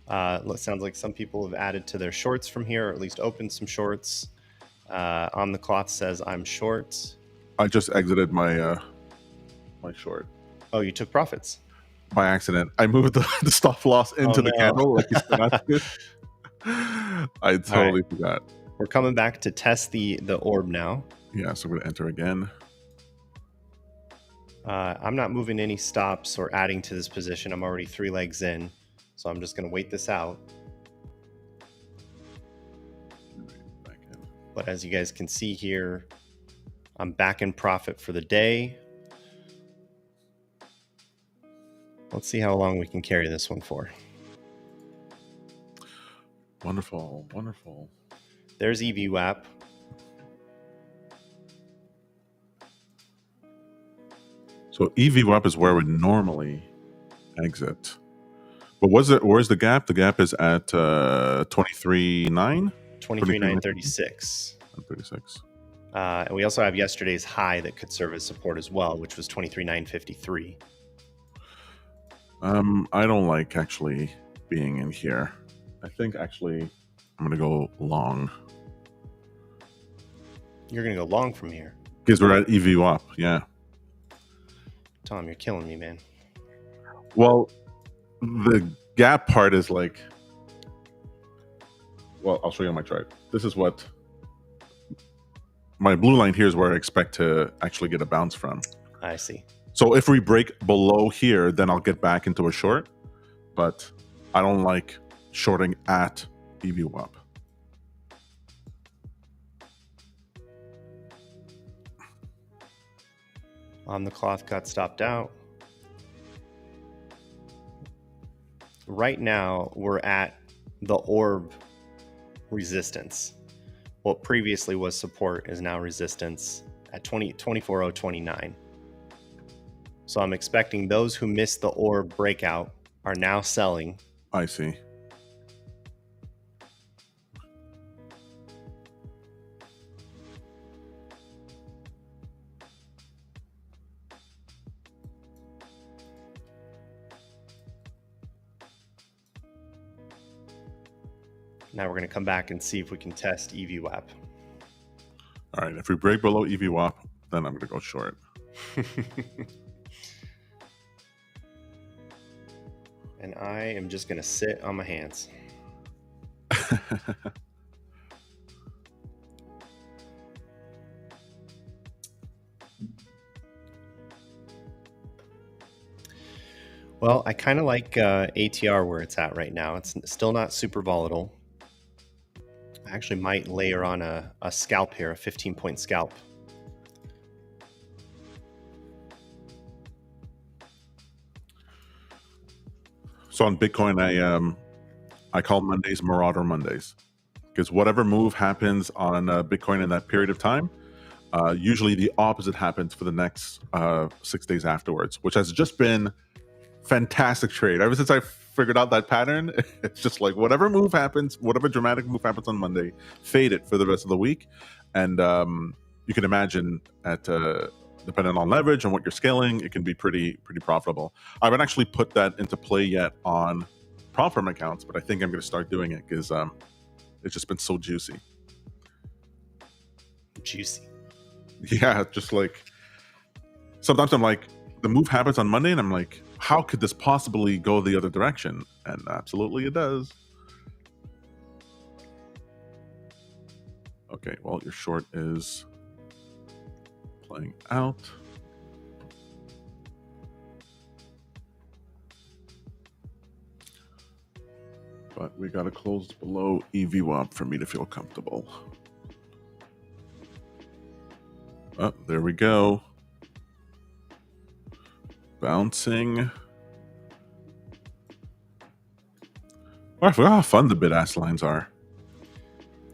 It sounds like some people have added to their shorts from here, or at least opened some shorts. On the cloth says I'm short. I just exited my my short. Oh, you took profits by accident. I moved the stop loss into the candle like you said. I totally forgot. We're coming back to test the ORB now. Yeah, so we're gonna enter again. I'm not moving any stops or adding to this position. I'm already 3 legs in, so I'm just going to wait this out. But as you guys can see here, I'm back in profit for the day. Let's see how long we can carry this one for. Wonderful. There's VWAP. So VWAP is where we normally exit. But where's the gap? The gap is at 23.9? 23.936. 36. And we also have yesterday's high that could serve as support as well, which was 23.953. I don't like actually being in here. I think actually I'm gonna go long. You're gonna go long from here? Because we're at VWAP, yeah. Tom, you're killing me, man. Well, the gap part is like, well, I'll show you on my chart. This is what my blue line here is where I expect to actually get a bounce from. I see. So if we break below here, then I'll get back into a short, but I don't like shorting at VWAP. On the cloth got stopped out. Right now, we're at the ORB resistance. What previously was support is now resistance at 24.029. So I'm expecting those who missed the ORB breakout are now selling. I see. Now we're going to come back and see if we can test VWAP. All right, if we break below VWAP, then I'm going to go short. And I am just going to sit on my hands. Well, I kind of like ATR where it's at right now. It's still not super volatile. I actually might layer on a scalp here, a 15-point scalp. So on Bitcoin, I call Mondays Marauder Mondays, because whatever move happens on Bitcoin in that period of time, usually the opposite happens for the next 6 days afterwards, which has just been fantastic trade. Ever since I figured out that pattern, it's just like whatever move happens, whatever dramatic move happens on Monday, fade it for the rest of the week. And you can imagine at depending on leverage and what you're scaling, it can be pretty profitable. I haven't actually put that into play yet on prop firm accounts, but I think I'm going to start doing it because it's just been so juicy. Yeah, just like sometimes I'm like, the move happens on Monday and I'm like, how could this possibly go the other direction? And absolutely it does. Okay, well, your short is playing out. But we got to close below EVWAP for me to feel comfortable. Oh, there we go. Bouncing. Oh, I forgot how fun the bid-ask lines are.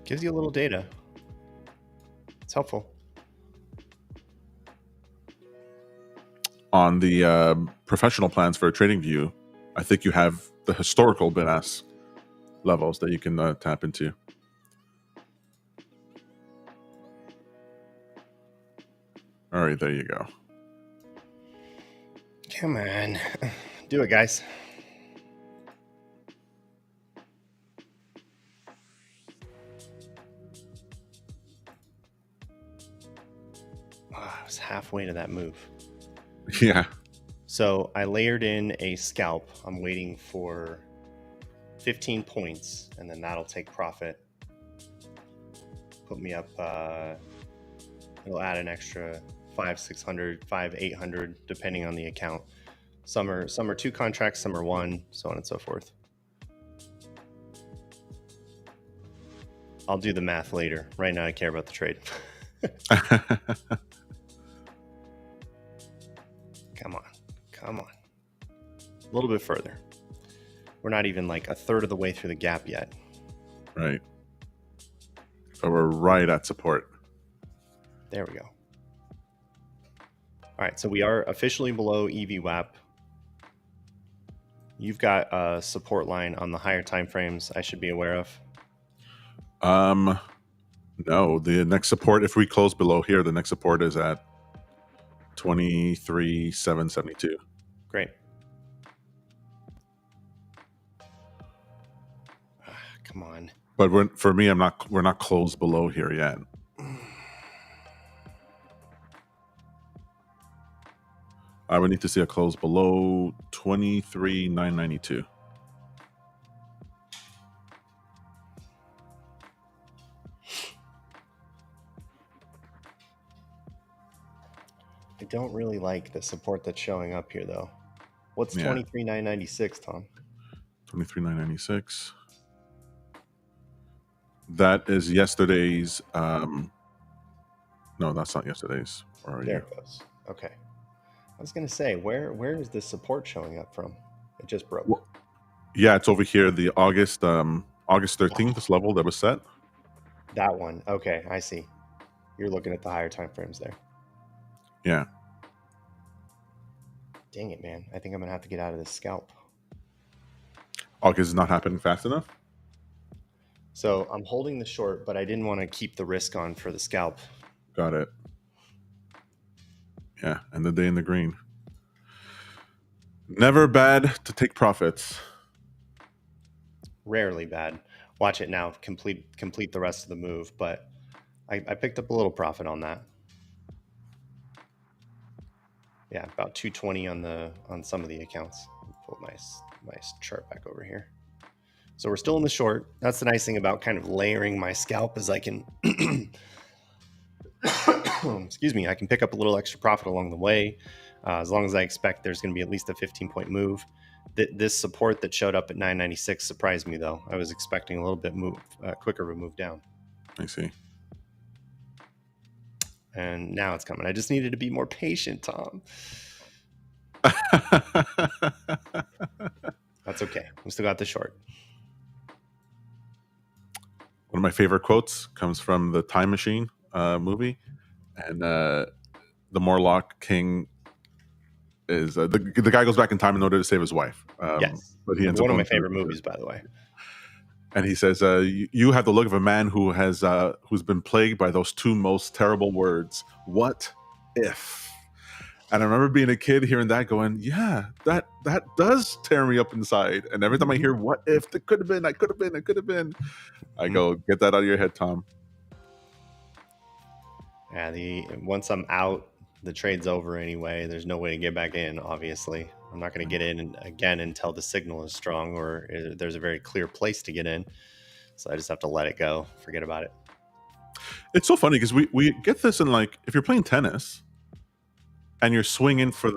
Gives you a little data. It's helpful. On the professional plans for TradingView, I think you have the historical bid-ask levels that you can tap into. All right, there you go. Come on. Do it, guys. I was halfway to that move. Yeah. So I layered in a scalp. I'm waiting for 15 points, and then that'll take profit. Put me up. It'll add an extra 500, 600, 500, 800, depending on the account. Some are 2 contracts, some are 1, so on and so forth. I'll do the math later. Right now, I care about the trade. Come on. A little bit further. We're not even like a third of the way through the gap yet. Right. So we're right at support. There we go. All right, so we are officially below EVWAP. You've got a support line on the higher time frames I should be aware of. No, the next support, if we close below here, the next support is at 23,772. Great. Come on. But for me, we're not closed below here yet. I would need to see a close below 23,992. I don't really like the support that's showing up here, though. What's 23,996, Tom? 23,996. That is yesterday's. No, that's not yesterday's. Where are there you? It goes. Okay. I was going to say, where is this support showing up from? It just broke. Well, yeah, it's over here. The August 13th, this level that was set. That one. Okay, I see. You're looking at the higher time frames there. Yeah. Dang it, man. I think I'm going to have to get out of this scalp. August is not happening fast enough? So I'm holding the short, but I didn't want to keep the risk on for the scalp. Got it. Yeah, and the day in the green. Never bad to take profits. Rarely bad. Watch it now. Complete the rest of the move, but I picked up a little profit on that. Yeah, about 220 on some of the accounts. Pull my chart back over here. So we're still in the short. That's the nice thing about kind of layering my scalp is I can, excuse me, I can pick up a little extra profit along the way. As long as I expect there's going to be at least a 15-point move. This support that showed up at 996 surprised me, though. I was expecting a little bit quicker of a move down. I see. And now it's coming. I just needed to be more patient, Tom. That's okay. We still got the short. One of my favorite quotes comes from the Time Machine movie, and the Morlock King is the guy goes back in time in order to save his wife. Yes, but he ends one up of my going favorite movies, by the way. And he says, "You have the look of a man who has who's been plagued by those two most terrible words. What if?" And I remember being a kid hearing that, going, "Yeah, that does tear me up inside." And every time I hear "what if," it could have been, I could have been, I could have been, I go, "Get that out of your head, Tom." Yeah, once I'm out, the trade's over anyway. There's no way to get back in. Obviously, I'm not going to get in again until the signal is strong or there's a very clear place to get in. So I just have to let it go. Forget about it. It's so funny because we get this in, like, if you're playing tennis and you're swinging for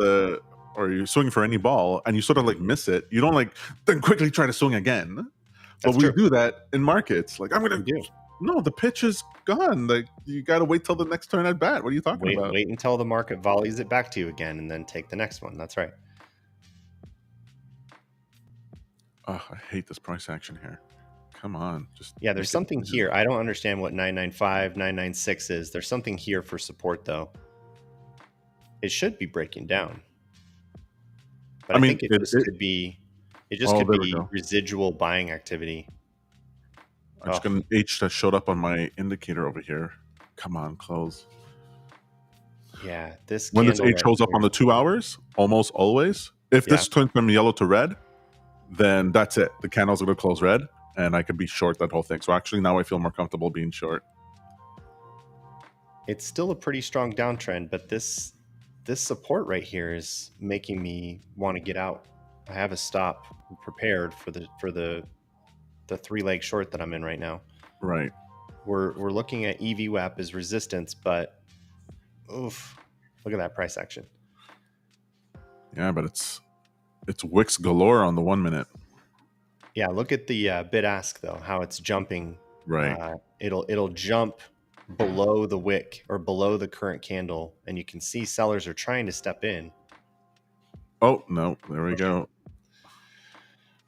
or you're swinging for any ball and you sort of like miss it, you don't like then quickly try to swing again. That's but we true. do that in markets. Like, I'm gonna We do. No, the pitch is gone. Like, you got to wait till the next turn at bat. What are you talking about? Wait until the market volleys it back to you again, and then take the next one. That's right. Oh, I hate this price action here. Come on, just there's something here. I don't understand what 995, 996 is. There's something here for support, though. It should be breaking down, but I think it just could be. It just could be residual buying activity. I'm just gonna H that showed up on my indicator over here. Come on, close. Yeah, this when this H shows up on the 2 hours, almost always, if this turns from yellow to red, then that's it. The candles are gonna close red, and I could be short that whole thing. So actually, now I feel more comfortable being short. It's still a pretty strong downtrend, but this support right here is making me want to get out. I have a stop prepared for the 3-leg short that I'm in right now. Right. We're looking at VWAP as resistance, but oof, look at that price action. Yeah, but it's wicks galore on the 1 minute. Yeah, look at the bid ask though, how it's jumping. Right. It'll jump below the wick or below the current candle, and you can see sellers are trying to step in. Oh no, there we go.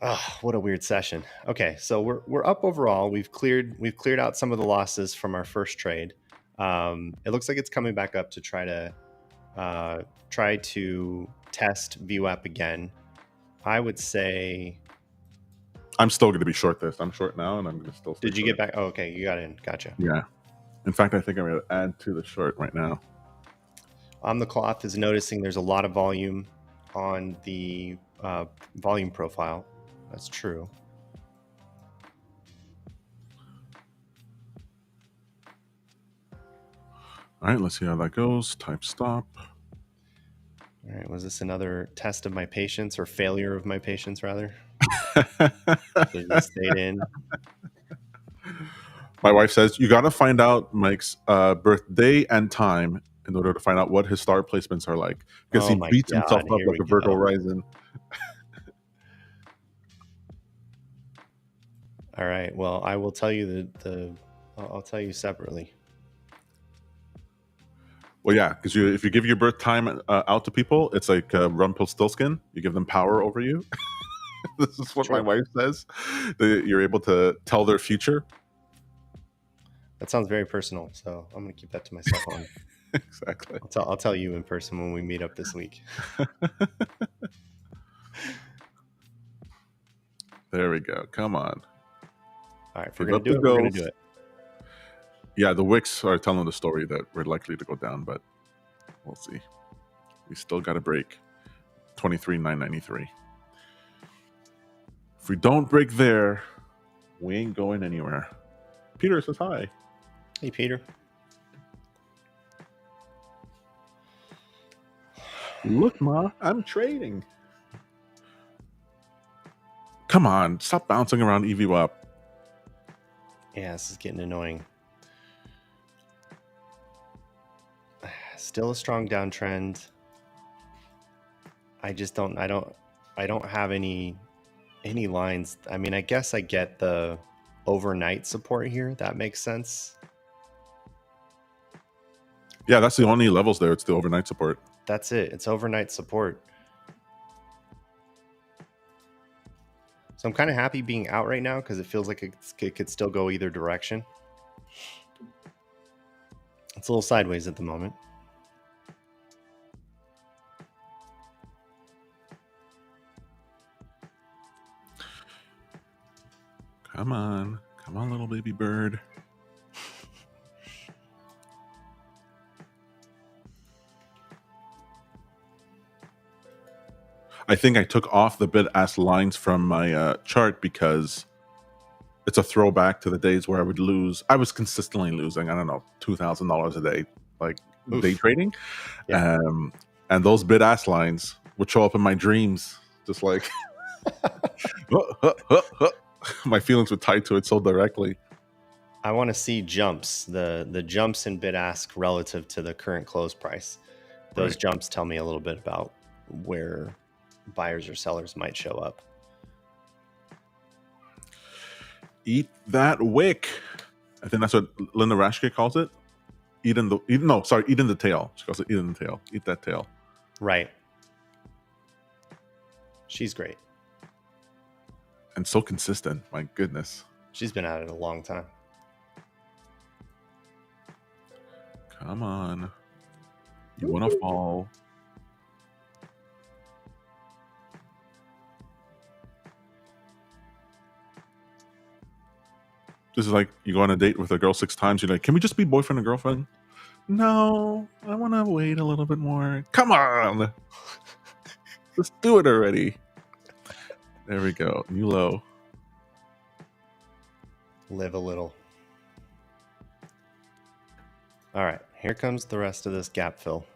Oh, what a weird session. Okay, so we're up overall. We've cleared out some of the losses from our first trade. It looks like it's coming back up to try to test VWAP again. I would say I'm still going to be short this. I'm short now, and I'm going to still. Did you get back? Oh, okay, you got in. Gotcha. Yeah. In fact, I think I'm going to add to the short right now. On the cloth is noticing there's a lot of volume on the volume profile. That's true. All right, let's see how that goes. Type stop. All right, was this another test of my patience, or failure of my patience, rather? Just stayed in. My wife says, you got to find out Mike's birthday and time in order to find out what his star placements are like. Because he beats himself up like a Virgo rising. All right. Well, I will tell you I'll tell you separately. Well, yeah, because if you give your birth time out to people, it's like Rumpelstiltskin. You give them power over you. This is what my wife says. You're able to tell their future. That sounds very personal, so I'm going to keep that to myself. Exactly. I'll tell you in person when we meet up this week. There we go. Come on. All right, if we're going to do it, we're going to do it. Yeah, the wicks are telling the story that we're likely to go down, but we'll see. We still got to break 23,993. If we don't break there, we ain't going anywhere. Peter says hi. Hey, Peter. Look, Ma, I'm trading. Come on, stop bouncing around VWAP. Yeah, this is getting annoying. Still a strong downtrend. I don't have any lines. I mean, I guess I get the overnight support here. That makes sense. Yeah, that's the only levels there. It's the overnight support. That's it. It's overnight support. So I'm kind of happy being out right now because it feels like it could still go either direction. It's a little sideways at the moment. Come on, little baby bird. I think I took off the bid-ask lines from my chart because it's a throwback to the days where I would lose. I was consistently losing, I don't know, $2,000 a day, like Oof. day trading. Yeah. And those bid-ask lines would show up in my dreams, just like my feelings would tie to it so directly. I want to see jumps, the jumps in bid-ask relative to the current close price. Those Right. jumps tell me a little bit about where buyers or sellers might show up. Eat that wick. I think that's what Linda Rashke calls it. Eating the tail. She calls it eating the tail. Eat that tail. Right. She's great. And so consistent. My goodness. She's been at it a long time. Come on. You want to fall. This is like you go on a date with a girl 6 times. You're like, can we just be boyfriend and girlfriend? No, I want to wait a little bit more. Come on. Let's do it already. There we go. New low. Live a little. All right, here comes the rest of this gap fill.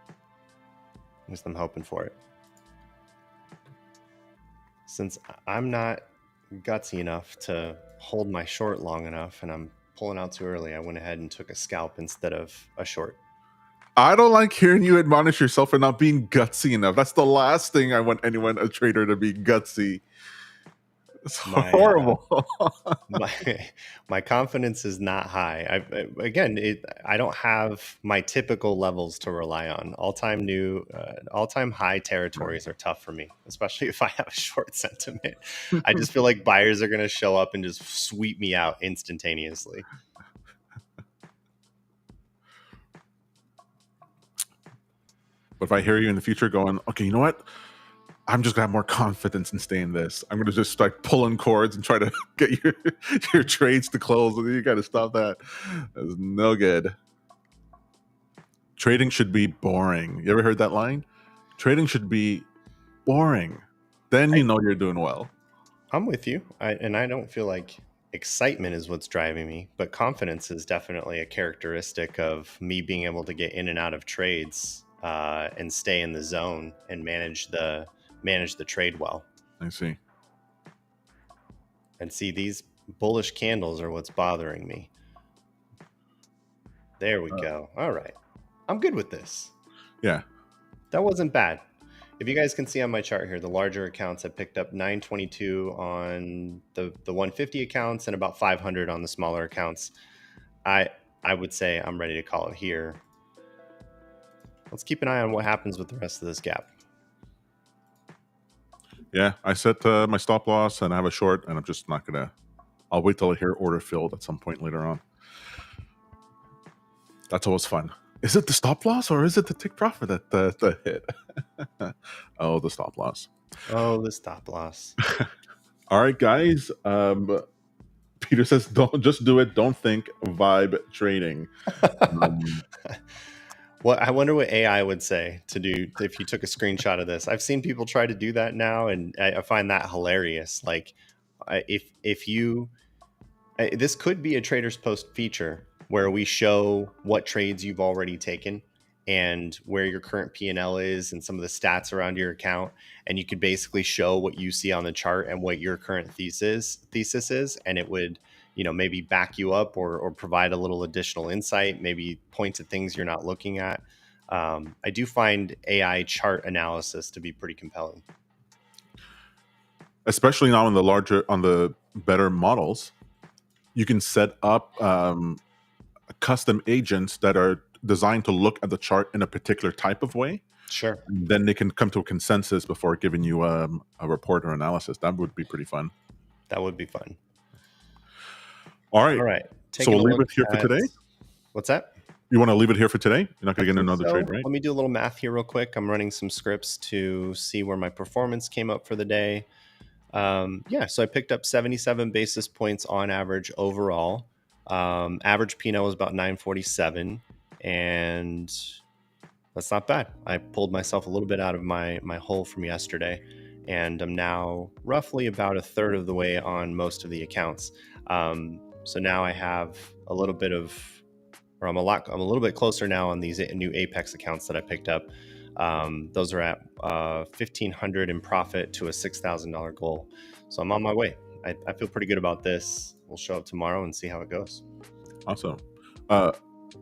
At least I'm hoping for it. Since I'm not gutsy enough to hold my short long enough and I'm pulling out too early, I went ahead and took a scalp instead of a short. I don't like hearing you admonish yourself for not being gutsy enough. That's the last thing I want a trader, to be gutsy. It's horrible. My confidence is not high. I don't have my typical levels to rely on. All-time high territories are tough for me, especially if I have a short sentiment. I just feel like buyers are going to show up and just sweep me out instantaneously. But if I hear you in the future going, okay, you know what? I'm just gonna have more confidence in staying this. I'm gonna just start pulling cords and try to get your trades to close. You gotta stop that. That's no good. Trading should be boring. You ever heard that line? Trading should be boring. Then you know you're doing well. I'm with you. I don't feel like excitement is what's driving me, but confidence is definitely a characteristic of me being able to get in and out of trades and stay in the zone and manage the trade well. I see. And see, these bullish candles are what's bothering me. There we go. All right. I'm good with this. Yeah. That wasn't bad. If you guys can see on my chart here, the larger accounts have picked up 922 on the 150 accounts and about 500 on the smaller accounts. I would say I'm ready to call it here. Let's keep an eye on what happens with the rest of this gap. Yeah, I set my stop loss and I have a short, and I'm just not gonna. I'll wait till I hear order filled at some point later on. That's always fun. Is it the stop loss or is it the take profit that hit? Oh, the stop loss. Oh, the stop loss. All right, guys. Peter says, "Don't just do it. Don't think. Vibe trading." Well, I wonder what AI would say to do if you took a screenshot of this. I've seen people try to do that now, and I find that hilarious. Like, if you, this could be a TradersPost feature where we show what trades you've already taken and where your current P&L is and some of the stats around your account, and you could basically show what you see on the chart and what your current thesis is, and it would, maybe back you up or provide a little additional insight, maybe point to things you're not looking at. I do find AI chart analysis to be pretty compelling. Especially now on the better models, you can set up custom agents that are designed to look at the chart in a particular type of way. Sure. Then they can come to a consensus before giving you a report or analysis. That would be pretty fun. That would be fun. All right. All right. So we'll leave it here for today. What's that? You want to leave it here for today? You're not going to get another So. trade, right? Let me do a little math here real quick. I'm running some scripts to see where my performance came up for the day. So I picked up 77 basis points on average overall. Average P&L was about 947, and that's not bad. I pulled myself a little bit out of my hole from yesterday, and I'm now roughly about a third of the way on most of the accounts. So now I have a little bit of, or I'm a little bit closer now on these new Apex accounts that I picked up. Those are at 1,500 in profit to a $6,000 goal. So I'm on my way. I feel pretty good about this. We'll show up tomorrow and see how it goes. Awesome.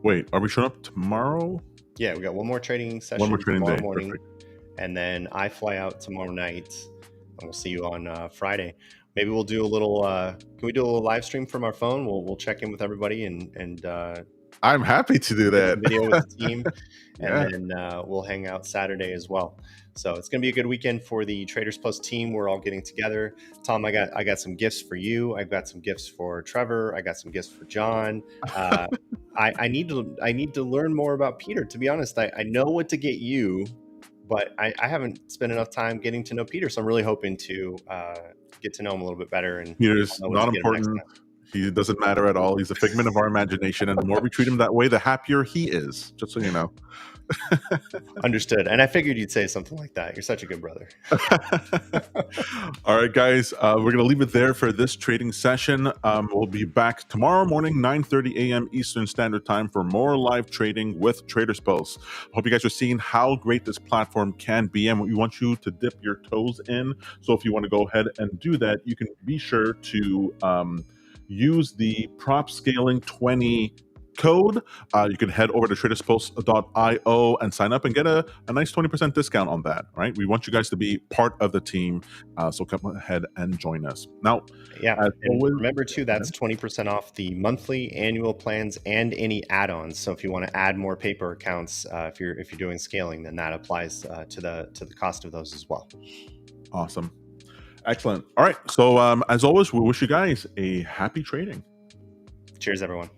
Wait, are we showing up tomorrow? Yeah, we got one more trading session tomorrow morning. Perfect. And then I fly out tomorrow night, and we'll see you on Friday. Maybe we'll do a little, can we do a little live stream from our phone? We'll check in with everybody and I'm happy to do that. Video with the team, and then we'll hang out Saturday as well. So it's going to be a good weekend for the TradersPost team. We're all getting together. Tom, I got some gifts for you. I've got some gifts for Trevor. I got some gifts for John. I need to learn more about Peter. To be honest, I know what to get you, but I haven't spent enough time getting to know Peter. So I'm really hoping to get to know him a little bit better. And Peter's not important. He doesn't matter at all. He's a figment of our imagination. And the more we treat him that way, the happier he is, just so you know. Understood. And I figured you'd say something like that. You're such a good brother. All right, guys. We're going to leave it there for this trading session. We'll be back tomorrow morning, 9:30 a.m. Eastern Standard Time for more live trading with TradersPost. Hope you guys are seeing how great this platform can be, and we want you to dip your toes in. So if you want to go ahead and do that, you can be sure to use the prop scaling 20 code. You can head over to traderspost.io and sign up and get a nice 20% discount on that. Right? We want you guys to be part of the team, so come ahead and join us. Now, and remember too, that's 20% off the monthly, annual plans, and any add-ons. So if you want to add more paper accounts, if you're doing scaling, then that applies to the cost of those as well. Awesome. Excellent. All right. So as always, we wish you guys a happy trading. Cheers, everyone.